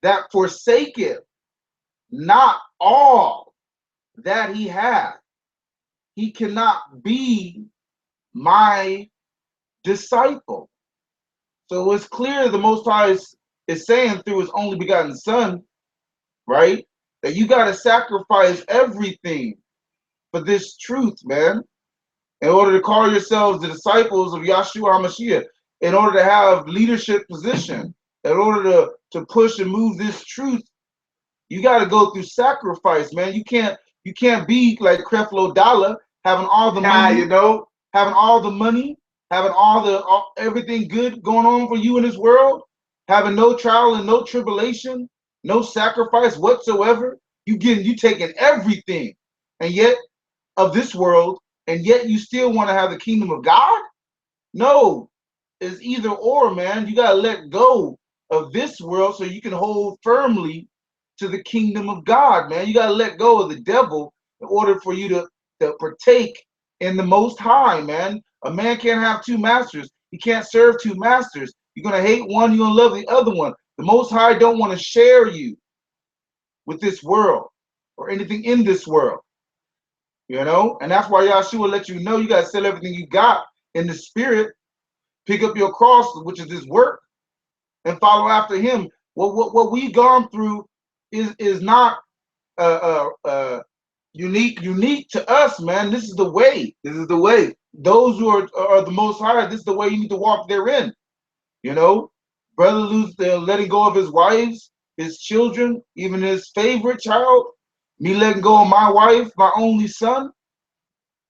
that forsaketh not all that he hath, he cannot be my disciple. So it's clear the Most High is saying through his only begotten Son, right, that you got to sacrifice everything for this truth, man, in order to call yourselves the disciples of Yahshua HaMashiach, in order to have leadership position, in order to push and move this truth. You got to go through sacrifice, man. You can't be like Creflo Dollar, having all the money, having all the money, having everything good going on for you in this world, having no trial and no tribulation, no sacrifice whatsoever. You taking everything, and yet of this world, and yet you still want to have the kingdom of God? No, it's either or, man. You got to let go of this world so you can hold firmly to the kingdom of God, man. You got to let go of the devil in order for you to partake in the Most High, man. A man can't have two masters. He can't serve two masters. You're going to hate one, you're going to love the other one. The Most High don't want to share you with this world or anything in this world, And that's why Yahshua let you know you got to sell everything you got in the spirit, pick up your cross, which is this work, and follow after him. What we've gone through is not unique to us, man. This is the way. This is the way. Those who are the Most High, this is the way you need to walk therein. Brother letting go of his wives, his children, even his favorite child. Me letting go of my wife, my only son,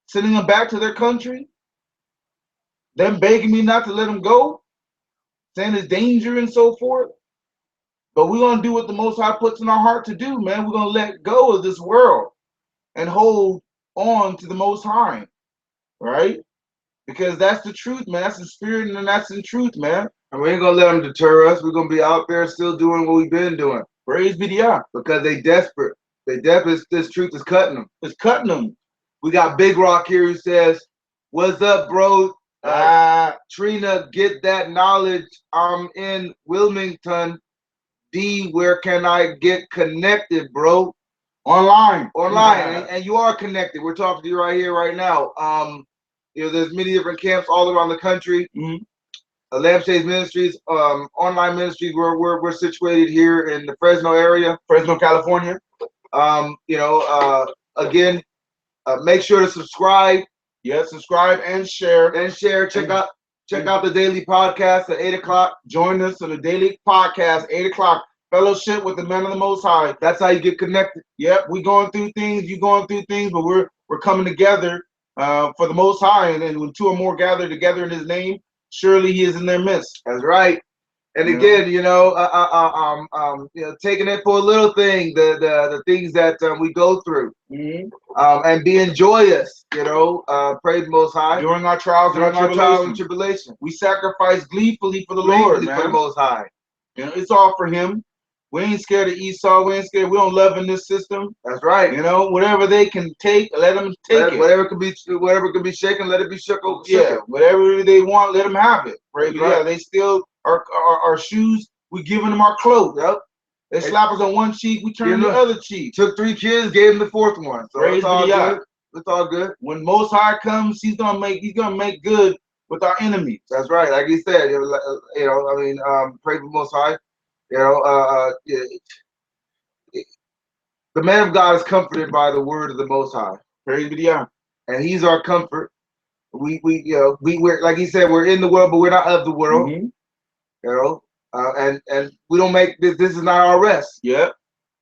sending them back to their country. Them begging me not to let them go, saying it's danger and so forth. But we're going to do what the Most High puts in our heart to do, man. We're going to let go of this world and hold on to the Most High, right? Because that's the truth, man. That's the spirit and that's the truth, man. And we ain't going to let them deter us. We're going to be out there still doing what we've been doing. Praise be to Yah. Because they desperate. This truth is cutting them. It's cutting them. We got Big Rock here who says, what's up, bro? Trina, get that knowledge. I'm in Wilmington. D, where can I get connected, bro? Online. And you are connected. We're talking to you right here, right now. There's many different camps all around the country. Lambew Ministries, online ministries. We're situated here in the Fresno area, Fresno, California. Again, make sure to subscribe. Yeah, subscribe and share. Check Check out the daily podcast at 8 o'clock. Join us on the daily podcast, 8 o'clock. Fellowship with the man of the Most High. That's how you get connected. Yep, we going through things, you going through things, but we're coming together for the Most High. And when two or more gather together in His name, surely He is in their midst. That's right. And again, taking it for a little thing, the things that we go through, and being joyous, praise the Most High during our trials and tribulation. We sacrifice gleefully for the Lord, man. For the Most High. It's all for Him. We ain't scared of Esau. We ain't scared. We don't love in this system. That's right. Whatever they can take, let them take it. Whatever can be shaken, let it be shook. Yeah, whatever they want, let them have it. Right? Right. Yeah, they steal our shoes. We giving them our clothes. Yep. They slap us on one cheek. We turn the other cheek. Took 3 kids, gave them the 4th one. So it's all good. It's all good. When Most High comes, He's gonna make good with our enemies. That's right. Like He said, praise the Most High. The man of God is comforted by the word of the Most High. Praise be to Yah. And He's our comfort. We're like He said, we're in the world, but we're not of the world. And we don't make this. This is not our rest. Yep.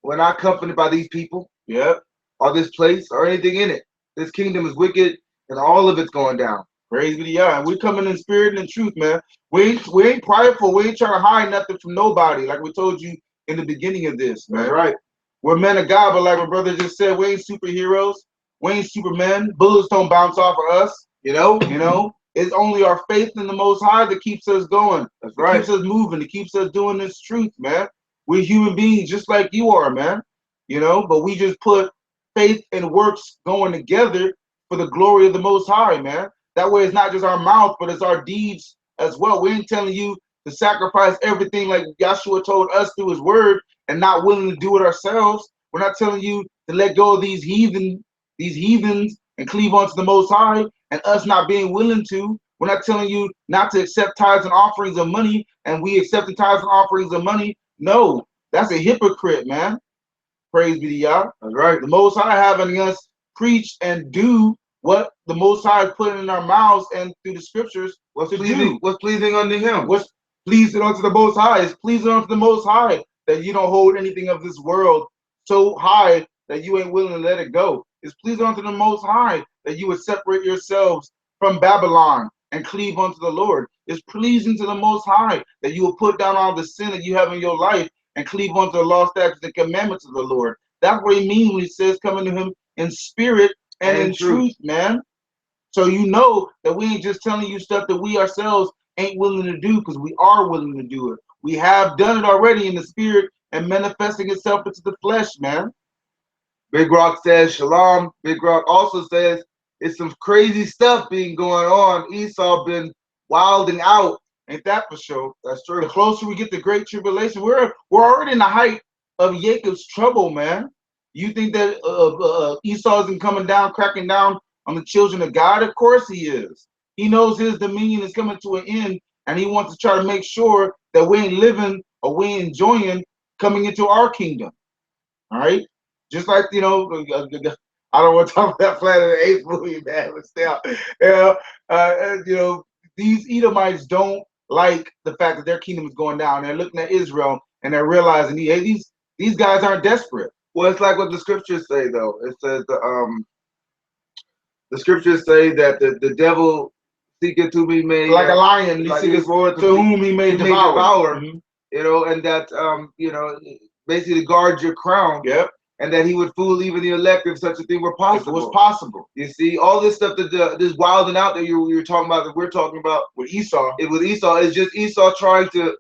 We're not comforted by these people. Yep. Or this place or anything in it. This kingdom is wicked, and all of it's going down. Praise be to Yah. And we're coming in spirit and in truth, man. We ain't prideful. We ain't trying to hide nothing from nobody, like we told you in the beginning of this, man. That's right. We're men of God, but like my brother just said, we ain't superheroes. We ain't supermen. Bullets don't bounce off of us. It's only our faith in the Most High that keeps us going. That's right. It keeps us moving. It keeps us doing this truth, man. We're human beings just like you are, man. But we just put faith and works going together for the glory of the Most High, man. That way it's not just our mouth, but it's our deeds as well. We ain't telling you to sacrifice everything like Yahshua told us through His word and not willing to do it ourselves. We're not telling you to let go of these heathens and cleave onto the Most High and us not being willing to. We're not telling you not to accept tithes and offerings of money and we accept the tithes and offerings of money. No, that's a hypocrite, man. Praise be to Yah. That's right. The Most High having us preach and do what the Most High is putting in our mouths and through the scriptures. What's pleasing unto Him? What's pleasing unto the Most High? It's pleasing unto the Most High that you don't hold anything of this world so high that you ain't willing to let it go. It's pleasing unto the Most High that you would separate yourselves from Babylon and cleave unto the Lord. It's pleasing to the Most High that you will put down all the sin that you have in your life and cleave unto the law, statutes, and commandments of the Lord. That's what He means when He says coming to Him in spirit and in truth, man. So you know that we ain't just telling you stuff that we ourselves ain't willing to do, because we are willing to do it. We have done it already in the spirit and manifesting itself into the flesh, man. Big Rock says shalom. Big Rock also says it's some crazy stuff being going on. Esau been wilding out. Ain't that for sure? That's true. The closer we get to great tribulation, we're already in the height of Jacob's trouble, man. You think that Esau isn't coming down, cracking down on the children of God? Of course he is. He knows his dominion is coming to an end, and he wants to try to make sure that we ain't living or we ain't enjoying coming into our kingdom. All right? Just like, I don't want to talk about that Planet of the Apes movie, man, but still, these Edomites don't like the fact that their kingdom is going down. They're looking at Israel and they're realizing, hey, these guys aren't desperate. Well, it's like what the scriptures say, though. It says the scriptures say that the devil seeketh to be made like a lion, he like seeketh to whom he may devour. And that basically guard your crown. Yep. And that he would fool even the elect if such a thing were possible. If it was possible. You see, all this stuff that this wilding out that you're talking about, that we're talking about with Esau. With Esau, it's just Esau trying to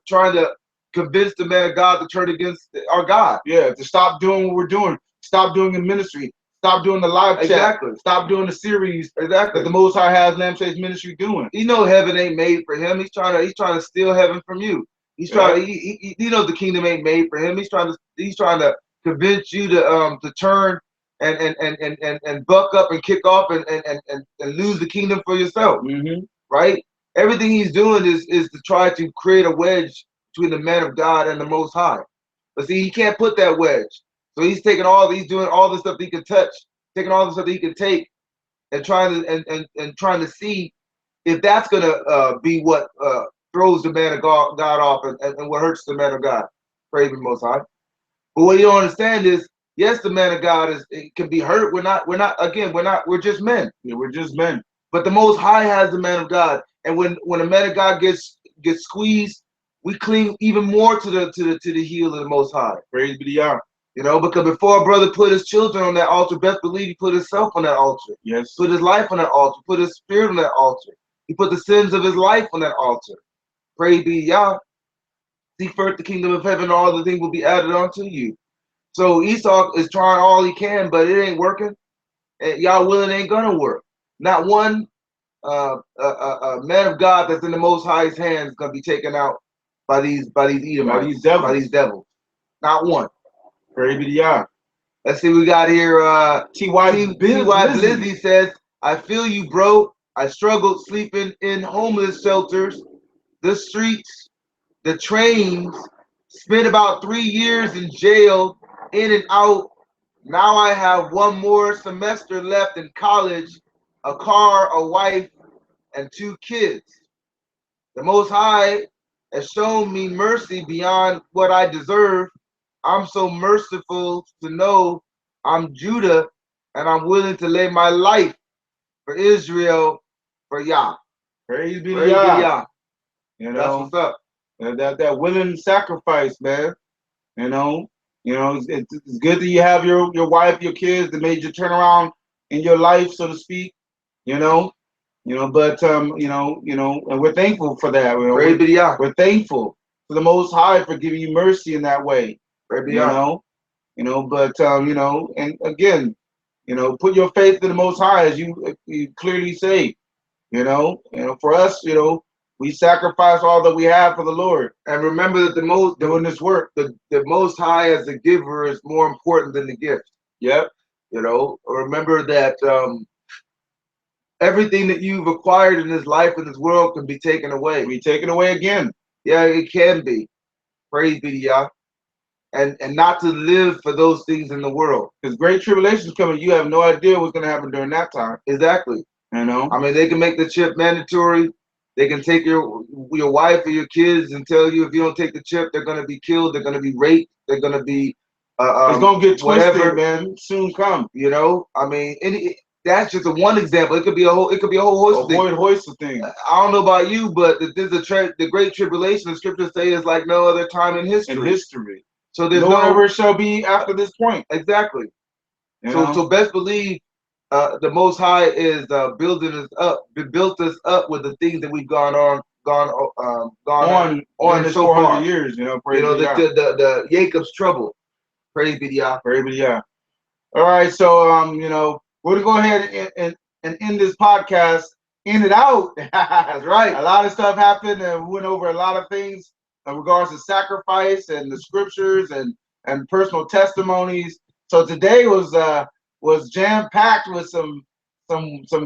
convince the man of God to turn against our God. Yeah, to stop doing what we're doing. Stop doing the ministry. Stop doing the live chat. Exactly. Stop doing the series. Exactly. That the Most High has Lamshades ministry doing. He know heaven ain't made for him. He's trying to steal heaven from you. He's trying. He knows the kingdom ain't made for him. He's trying to convince you to turn and buck up and kick off and lose the kingdom for yourself. Right? Everything he's doing is to try to create a wedge between the man of God and the Most High. But see, he can't put that wedge. So he's doing all the stuff that he can touch, taking all the stuff that he can take, and trying to see if that's gonna be what throws the man of God off and what hurts the man of God, praise the Most High. But what you don't understand is, yes, the man of God it can be hurt. We're just men. Yeah, we're just men. But the Most High has the man of God, and when a man of God gets squeezed, we cling even more to the heel of the Most High. Praise be to Yah. You know, because before a brother put his children on that altar, best believe he put himself on that altar. Yes. Put his life on that altar. Put his spirit on that altar. He put the sins of his life on that altar. Praise be Yah. Seek first the kingdom of heaven, all the things will be added unto you. So Esau is trying all he can, but it ain't working. And Yah willing ain't gonna work. Not one man of God that's in the Most High's hands is gonna be taken out by these Edomites, by these devils. Not one. Praise be to Yah. Let's see, we got here. T.Y. Blizzy says, "I feel you, bro. I struggled sleeping in homeless shelters, the streets, the trains. Spent about 3 years in jail, in and out. Now I have one more semester left in college, a car, a wife, and 2 kids. The Most High has shown me mercy beyond what I deserve. I'm so merciful to know I'm Judah, and I'm willing to lay my life for Israel, for Yah." Praise be to Yah. You That's know, what's up. that willing sacrifice, man. You know, it's good that you have your wife, your kids that made you turn around in your life, so to speak. You know, but and we're thankful for that. Praise be to Yah. We're thankful to the Most High for giving you mercy in that way. Praise be to Yah. But and again, put your faith in the Most High, as you clearly say. For us, we sacrifice all that we have for the Lord. And remember that doing this work, the Most High as the giver is more important than the gift. Yep. Remember that everything that you've acquired in this life, in this world, can be taken away. Be taken away again. Yeah, it can be. Praise be to Yah. And not to live for those things in the world. Because great tribulation is coming. You have no idea what's going to happen during that time. Exactly. I mean, they can make the chip mandatory. They can take your wife or your kids and tell you if you don't take the chip, they're going to be killed. They're going to be raped. They're going to be it's going to get twisted, whatever, man. Soon come. I mean, that's just one example. It could be a whole hoist of things. I don't know about you, but the great tribulation. The scriptures say is like no other time in history. So there's no ever shall be after this point. Exactly. So best believe the Most High is building us up, built us up with the things that we've gone on this so 400 far. years. The Jacob's trouble. Praise be to Yah. Praise be to Yah. All right, so we're gonna go ahead and end this podcast. End it out. That's right. A lot of stuff happened, and we went over a lot of things in regards to sacrifice and the scriptures and personal testimonies. So today was jam packed with some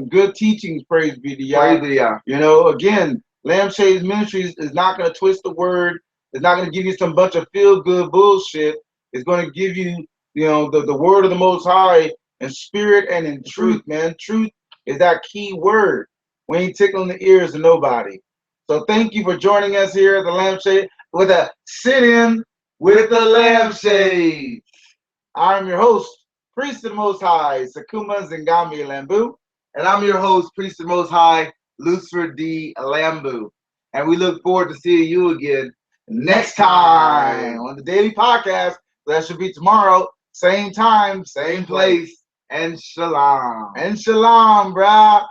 good teachings. Praise be to Yah. Praise be to Yah. Again, Lampshades Ministries is not going to twist the word. It's not going to give you some bunch of feel good bullshit. It's going to give you the word of the Most High in spirit and in truth, man. Truth is that key word. We ain't tickling the ears of nobody. So thank you for joining us here at the Lampshade with a sit-in with the Lampshades. I'm your host, Priest of the Most High, Sakuma Zingami Lambew. And I'm your host, Priest of the Most High, Lucifer D. Lambew. And we look forward to seeing you again next time on the Daily Podcast. That should be tomorrow, same time, same place. And shalom. And shalom, brah.